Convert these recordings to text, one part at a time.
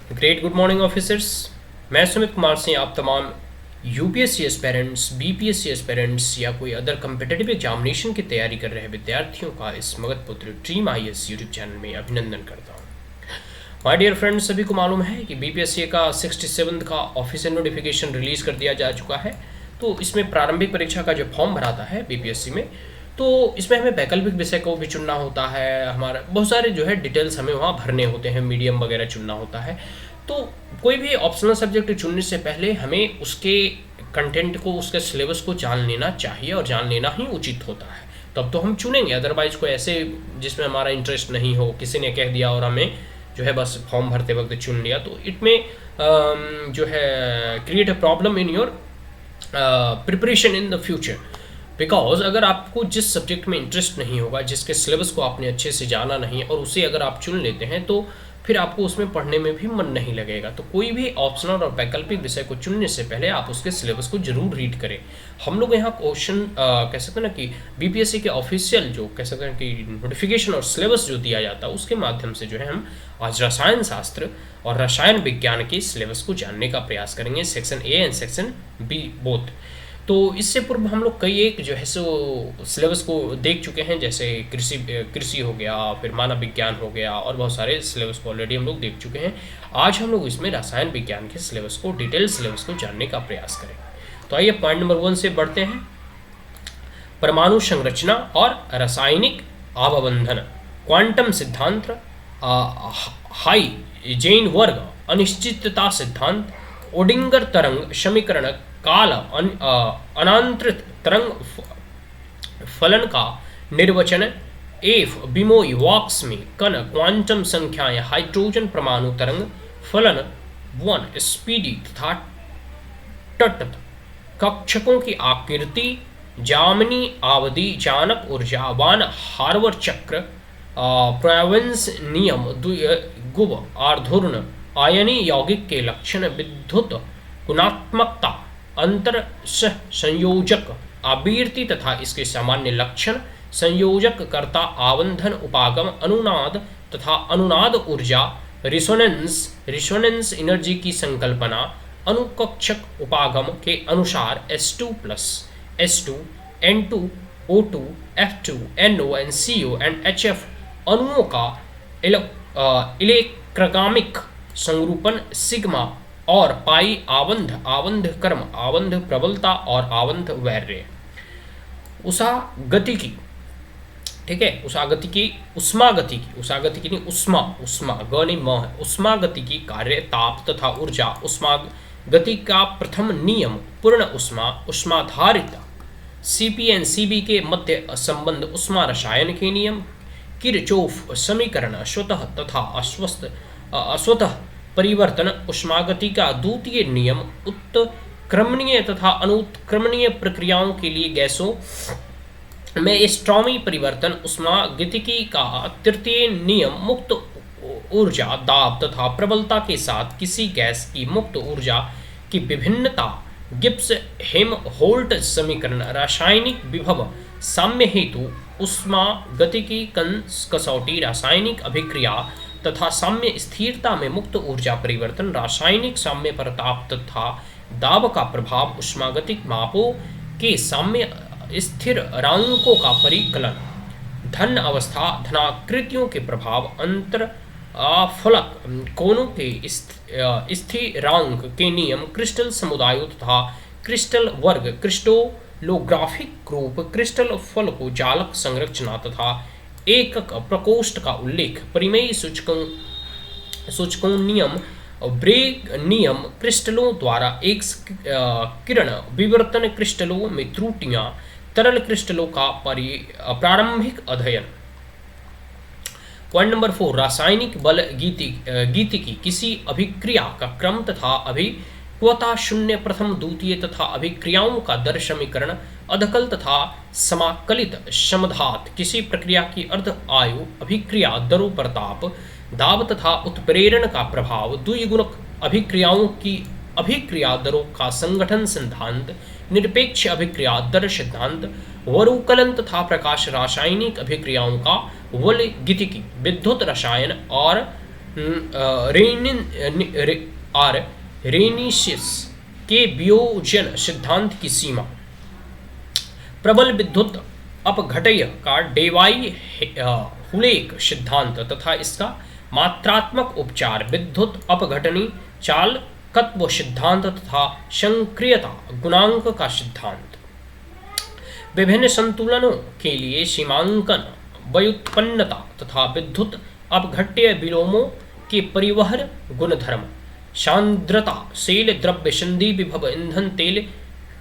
Great good morning officers. मैं सुमित कुमार सिंह आप तमाम यूपीएससी एस्पेरेंट्स, बीपीएससी एस्पेरेंट्स या कोई अदर कम्पिटेटिव एग्जामिनेशन की तैयारी कर रहे विद्यार्थियों का इस मगध पुत्र ड्रीम आईएएस यूट्यूब चैनल में अभिनंदन करता हूँ। माय डियर फ्रेंड्स, सभी को मालूम है कि बीपीएससी का 67 का ऑफिशियल नोटिफिकेशन रिलीज़ कर दिया जा चुका है। तो इसमें प्रारंभिक परीक्षा का जो फॉर्म भराता है बीपीएससी में, तो इसमें हमें वैकल्पिक विषय को भी चुनना होता है। हमारा बहुत सारे जो है डिटेल्स हमें वहाँ भरने होते हैं, मीडियम वगैरह चुनना होता है। तो कोई भी ऑप्शनल सब्जेक्ट चुनने से पहले हमें उसके कंटेंट को, उसके सिलेबस को जान लेना चाहिए और जान लेना ही उचित होता है। तब तो हम चुनेंगे, अदरवाइज़ कोई ऐसे जिसमें हमारा इंटरेस्ट नहीं हो, किसी ने कह दिया और हमें जो है बस फॉर्म भरते वक्त चुन लिया, तो इट में जो है create a problem in your preparation in the future. Because अगर आपको जिस सब्जेक्ट में इंटरेस्ट नहीं होगा, जिसके सिलेबस को आपने अच्छे से जाना नहीं है और उसे अगर आप चुन लेते हैं, तो फिर आपको उसमें पढ़ने में भी मन नहीं लगेगा। तो कोई भी ऑप्शनल और वैकल्पिक विषय को चुनने से पहले आप उसके सिलेबस को जरूर रीड करें। हम लोग यहाँ क्वेश्चन कह सकते हैं ना कि बीपीएससी के ऑफिशियल जो कह सकते हैं कि नोटिफिकेशन और सिलेबस जो दिया जाता है उसके माध्यम से जो है हम आज रसायन शास्त्र और रसायन विज्ञान के सिलेबस को जानने का प्रयास करेंगे, section A and section B both. तो इससे पूर्व हम लोग कई एक जो है सो सिलेबस को देख चुके हैं, जैसे कृषि हो गया, फिर मानव विज्ञान हो गया और बहुत सारे सिलेबस को ऑलरेडी हम लोग देख चुके हैं। आज हम लोग इसमें रसायन विज्ञान के सिलेबस को, डिटेल सिलेबस को जानने का प्रयास करेंगे। तो आइए पॉइंट नंबर 1 से बढ़ते हैं। परमाणु संरचना और रासायनिक आवबंधन, क्वांटम सिद्धांत, हाइजेन वर्ग, अनिश्चितता सिद्धांत, ओडिंगर तरंग समीकरण, काल अनांतरित तरंग फलन का निर्वचन, एफ बिमोई वॉक्स में कण क्वांटम संख्याएं, हाइड्रोजन परमाणु तरंग फलन 1, स्पीडी तथा तटस्थ कक्षकों की आकृति, जामिनी आवधि, जानक ऊर्जा, वान हार्वर चक्र, प्रोवेंस नियम, गुब आर्धूर्ण, आयनी यौगिक के लक्षण, विद्युत गुणात्मकता, अंतर संयोजक आवर्ती तथा इसके सामान्य लक्षण, संयोजक कर्ता आवंधन उपागम, अनुनाद तथा अनुनाद ऊर्जा, रिसोनेंस एनर्जी की संकल्पना, अनुकक्षक उपागम के अनुसार S2 plus S2 N2 O2 F2 NO and CO and HF अणुओं का इलेक्ट्रोगामिक संरूपण, सिग्मा और पाई, आबंध क्रम, आबंध प्रबलता और आबंध वैर्य, उषागतिकी, ठीक है, उषागतिकी, उषागतिकी नहीं, उष्मा गनि म है, उष्मागतिकी कार्य, ताप तथा ऊर्जा, उष्मागति का प्रथम नियम, पूर्ण उष्माधारिता, सीपी एंड सीबी के मध्य संबंध, उष्मा रसायन के नियम, किरचॉफ समीकरण, स्वतः तथा अस्वतः परिवर्तन, उष्मागति का द्वितीय नियम, उत्क्रमणीय तथा अनुत्क्रमणीय प्रक्रियाओं के लिए गैसों में स्ट्रॉमी परिवर्तन, उष्मागतिकी का तृतीय नियम, मुक्त ऊर्जा, दाब तथा प्रबलता के साथ किसी गैस की मुक्त ऊर्जा की विभिन्नता, गिब्स हेमहोल्ट समीकरण, रासायनिक विभव साम्य हेतु, उष्मागतिकी कसौटी, रासायनिक अभिक्रिया तथा साम्य स्थिरता में मुक्त ऊर्जा परिवर्तन, रासायनिक साम्य पर ताप तथा दाब का प्रभाव, उष्मागतिक मापों के साम्य स्थिरांकों का परिकलन, धन अवस्था धनाकृतियों के प्रभाव, अंतर फलक कोणों के स्थिरांक के नियम, क्रिस्टल समुदायों तथा क्रिस्टल वर्ग, क्रिस्टलोग्राफिक रूप, क्रिस्टल फल को जालक संरचना तथा एकक प्रकोष्ठ का उल्लेख, परिमेय सूचकों नियम, ब्रेग नियम, क्रिस्टलों द्वारा एक किरण विवर्तन, क्रिस्टलों में त्रुटियां, तरल क्रिस्टलों का प्रारंभिक अध्ययन। पॉइंट नंबर 4, रासायनिक बल गीतिकी, किसी अभिक्रिया का क्रम तथा अभिक्वता, शून्य, प्रथम, द्वितीय तथा अभिक्रियाओं का दर समीकरण, अधकल तथा समाकलित समधात, किसी प्रक्रिया की अर्ध आयु, अभिक्रिया दरों पर ताप, दाब तथा उत्प्रेरण का प्रभाव, द्विगुणक अभिक्रियाओं की अभिक्रिया दरों का संगठन सिद्धांत, निरपेक्ष अभिक्रिया दर सिद्धांत, वरुकलन तथा प्रकाश, रासायनिक अभिक्रियाओं का वलगितिकी, विद्युत रसायन और रेनिशियस के वियोजन सिद्धांत की सीमा, प्रबल विद्युत अपघटय का डेवाई हुलेक सिद्धांत तथा इसका मात्रात्मक उपचार, विद्युत अपघटनी चालकत्व सिद्धांत तथा संक्रियता गुणांक का सिद्धांत, विभिन्न संतुलनों के लिए सीमांकन, व्युत्पन्नता तथा विद्युत अपघट्य विलोमों के परिवहन गुणधर्म, सांद्रता, सेल द्रव्य संधि विभव ईंधन तेल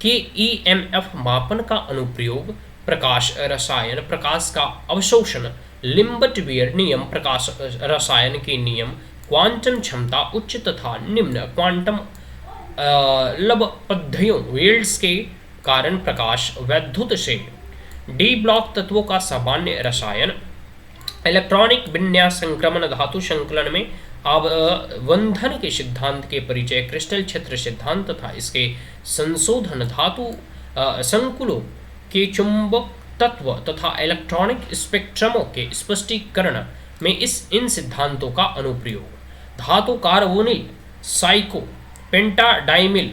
के ईएमएफ मापन का अनुप्रयोग, प्रकाश रसायन, प्रकाश का अवशोषण, लिम्बटवियर नियम, प्रकाश रसायन के नियम, क्वांटम क्षमता, उच्च तथा निम्न क्वांटम लबपद्धयों वेल्स के कारण प्रकाश, वैद्युत से डी ब्लॉक तत्वों का सामान्य रसायन, इलेक्ट्रॉनिक विन्यास, संक्रमण, धातु संकलन में अवबंधन के सिद्धांत के परिचय, क्रिस्टल क्षेत्र सिद्धांत तथा इसके संशोधन, धातु संकुलों के चुंबक तत्व तथा इलेक्ट्रॉनिक स्पेक्ट्रमों के स्पष्टीकरण में इन सिद्धांतों का अनुप्रयोग, धातु कार्बोनिल, साइको पेंटाडाइमिल,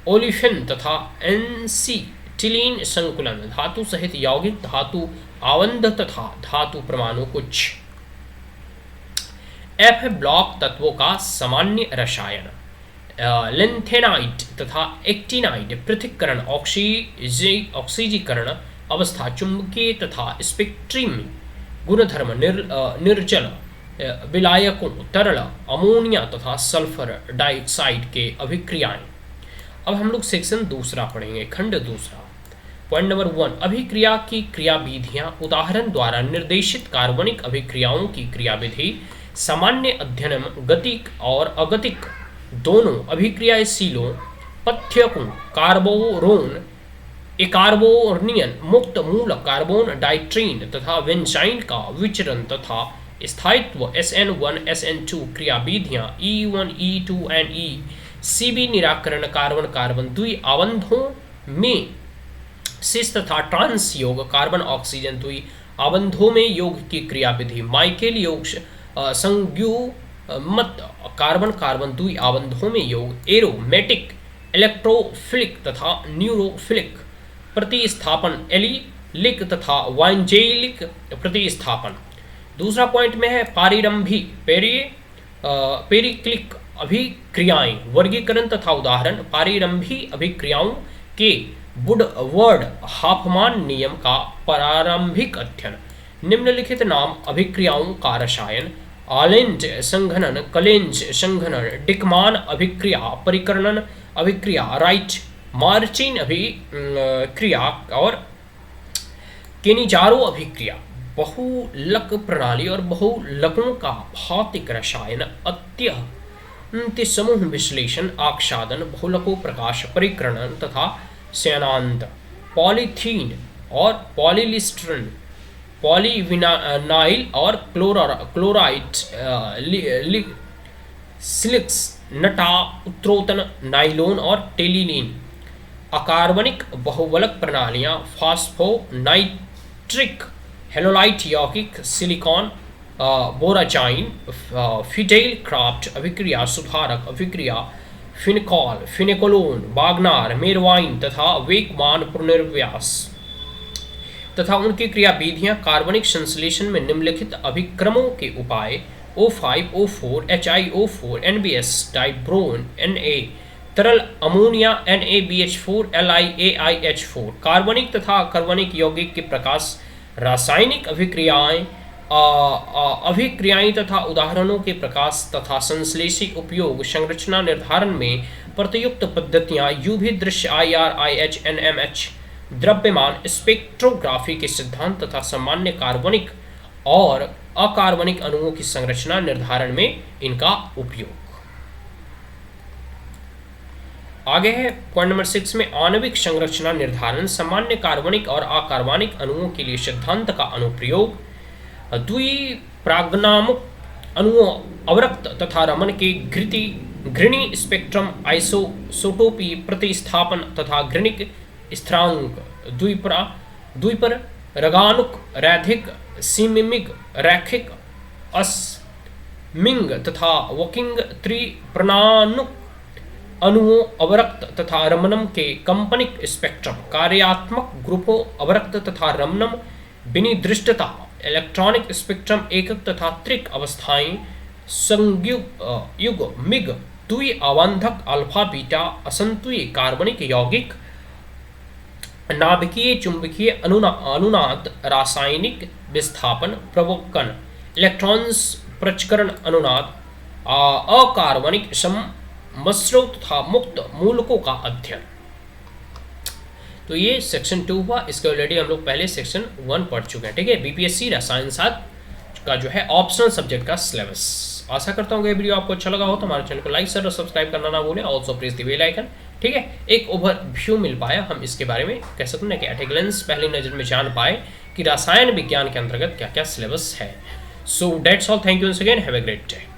ओलिफिन तथा एनसीटिलीन संकुलन, धातु सहित यौगिक, धातु आबंध तथा धातु परमाणु कुछ, एफ ब्लॉक तत्वों का सामान्य रसायन, लिंथेनाइड तथा एक्टिनाइड पृथक्करण, ऑक्सीजीकरण अवस्था, चुंबकीय तथा स्पेक्ट्रम गुणधर्म, निर्जल विलायकों, तरल अमोनिया तथा सल्फर डाइऑक्साइड के अभिक्रियाएं। अब हम लोग सेक्शन दूसरा पढ़ेंगे, खंड दूसरा। पॉइंट नंबर 1, अभिक्रिया की क्रियाविधियां, उदाहरण द्वारा निर्देशित कार्बनिक अभिक्रियाओं की क्रियाविधि, सामान्य अध्ययन में गतिक और अगतिक दोनों अभिक्रियाशीलों पथ्यकों, कार्बोरोन, एकार्बोनियन मुक्त मूलक, कार्बोन डाइट्रीन तथा बेंजाइन का विचरण तथा स्थायित्व, SN1 SN2 क्रियाविधियां, E1 E2 and ECB निराकरण, कार्बन कार्बन द्वि आबंधों में सिस तथा ट्रांस योग, कार्बन ऑक्सीजन द्वि आबंधों में योग की क्रियाविधि, माइकेल योग संयुग्मत, कार्बन कार्बन द्वि आबंधों में योग, एरोमेटिक, इलेक्ट्रोफिलिक तथा न्यूरोफिलिक प्रतिस्थापन, एलिलिक तथा वाइंजेलिक प्रतिस्थापन। दूसरा पॉइंट में है पारिरंभी, पेरिक्लिक अभिक्रियाएं, वर्गीकरण तथा उदाहरण, पारिरंभी अभिक्रियाओं के वुडवर्ड हाफमान नियम का प्रारंभिक अध्ययन, निम्नलिखित नाम अभिक्रियाओं का रसायन, आलेंज संघनन, कलेंज संघनन, डिकमान अभिक्रिया, परिकरणन अभिक्रिया, राइट मार्चिन अभिक्रिया और केनिजारो अभिक्रिया, बहुलक प्रणाली और बहुलकों का भौतिक रसायन, अत्यंत समूह विश्लेषण, आक्षादन, बहुलकों प्रकाश परिकरण तथा स्यानांत, पॉलीथीन और पॉलीलिस्ट्रीन, पॉलीविनाइल और क्लोराइड, सिलिक्स, नटा, उत्तरोतन, नाइलोन और टेलिलीन, अकार्बनिक बहुबलक प्रणालियाँ, फास्फोनाइट्रिक हेलोलाइट यौगिक, सिलिकॉन, बोराजाइन, फिडेल क्राफ्ट अभिक्रिया, सुधारक अभिक्रिया, फिनकॉल, फिनेकोलोन, बागनार, मेरवाइन तथा वेकमान पुनर्व्यास तथा उनकी क्रियाविधियां, कार्बनिक संश्लेषण में निम्नलिखित अभिक्रमों के उपाय, O5, O4, HiO4, NBS, डाइब्रोन, Na, तरल अमोनिया, NaBH4, LiAiH4, कार्बनिक तथा अकार्बनिक यौगिक के प्रकाश, रासायनिक अभिक्रियाएं तथा उदाहरणों के प्रकाश तथा संश्लेषी उपयोग, संरचना निर्धारण में प्रयुक्त पद्धतियां, यूवी दृश्य, IR, IH, NMH, द्रव्यमान स्पेक्ट्रोग्राफी के सिद्धांत तथा सामान्य कार्बनिक और अकार्बनिक अणुओं की संरचना निर्धारण में इनका उपयोग। आगे है पॉइंट नंबर 6 में आणविक संरचना निर्धारण, सामान्य कार्बनिक और अकार्बनिक अणुओं के लिए सिद्धांत का अनुप्रयोग, द्विप्राग्नामुक अणुओं, अवरक्त तथा रमन के घृणी स्पेक्ट्रम, आइसोटोपी, प्रतिस्थापन तथा घृणिक स्थिरांक, द्विपर रगानुक, रैखिक, सीमिमिक, रैखिक, मिंग तथा वकिंग त्रिप्राणुक अणुओं अवरक्त तथा रमनम के कंपनिक स्पेक्ट्रम कार्यात्मक ग्रुपों अवरक्त तथा रमनम विनिर्दिष्टता इलेक्ट्रॉनिक स्पेक्ट्रम एकक तथा त्रिक अवस्थाएं संयुग मिग द्वि अवंधक अल्फा बीटा असंतुय कार्बनिक यौगिक नाभिकीय चुंबकीय अनुनाद रासायनिक विस्थापन प्रवकन इलेक्ट्रॉन्स प्रचकरण अनुनाद अकार्बनिक मस्रों तथा मुक्त मूलकों का अध्ययन। तो ये सेक्शन 2 हुआ। इसके ऑलरेडी हम लोग पहले सेक्शन 1 पढ़ चुके हैं। ठीक है, बीपीएससी रसायन शास्त्र का जो है ऑप्शनल सब्जेक्ट का सिलेबस। आशा करता हूँ कि वीडियो आपको अच्छा लगा हो तो हमारे चैनल को लाइक शेयर और सब्सक्राइब करना ना भूलें। Also press the bell icon. ठीक है, एक ओवरव्यू मिल पाया, हम इसके बारे में कह सकते हैं कि एट ए ग्लेंस पहली नज़र में जान पाए कि रसायन विज्ञान के अंतर्गत क्या क्या सिलेबस है। So that's all, thank you once again, have a great day.